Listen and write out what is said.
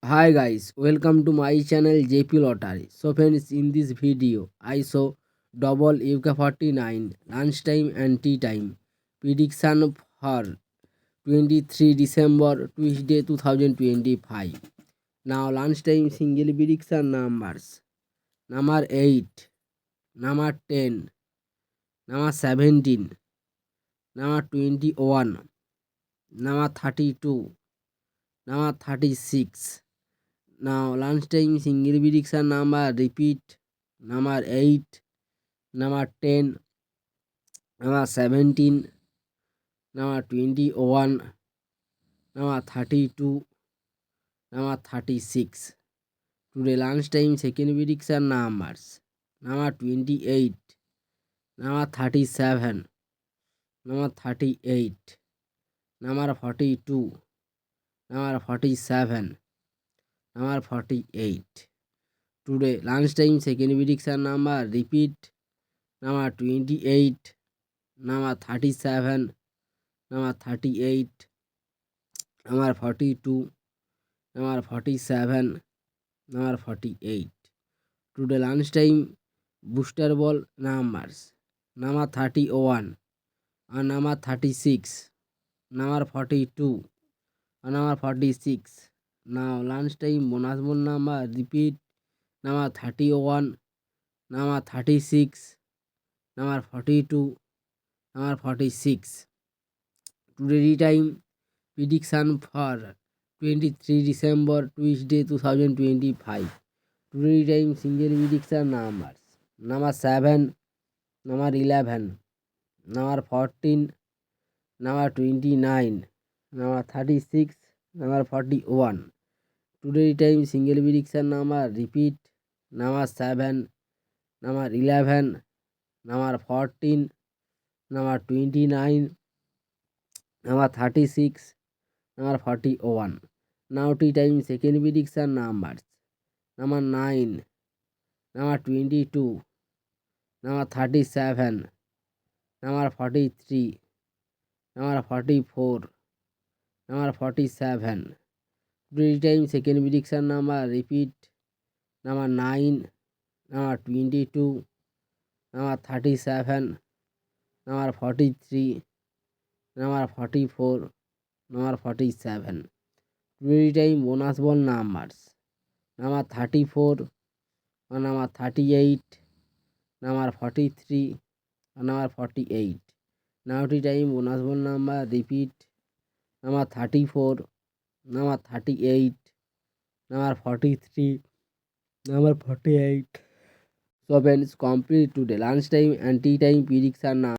Hi guys, welcome to my channel JP Lottery. So friends, in this video, I show double UK49 lunchtime and tea time prediction for 23 December Tuesday 2025. Now lunchtime single prediction numbers: number 8, number 10, number 17, number 21, number 32, number 36. Now lunchtime single prediction number repeat: number 8, number 10, number 17, number 21, number 32, number 36. Today lunchtime second prediction numbers: number 28, number 37, number 38, number 42, number 47, number 48. Today lunchtime second prediction number repeat: number 28, number 37, number 38, number 42, number 47, number 48. Today lunchtime booster ball numbers: number 31 and number 36, number 42 and number 46. Now lunchtime bonus ball number repeat: number 31, number 36, number 42, number 46. Today time prediction for 23 December Tuesday 2025. Today time single prediction numbers: number 7, number 11, number 14, number 29, number 36, number 41. Today time single prediction number repeat: number 7, number 11, number 14, number 29, number 36, number 41. Now tea time second prediction numbers: number 9, number 22, number 37, number 43, number 44, number 47. Today time second prediction number repeat: number 9, number 22, number 37, number 43, number 44, number 47. Today time bonus ball numbers: number 34, and number 38, number 43, and number 48. Now the time bonus ball number repeat: number 34, number 38, number 43, number 48. So friends, complete today lunchtime and tea time prediction now.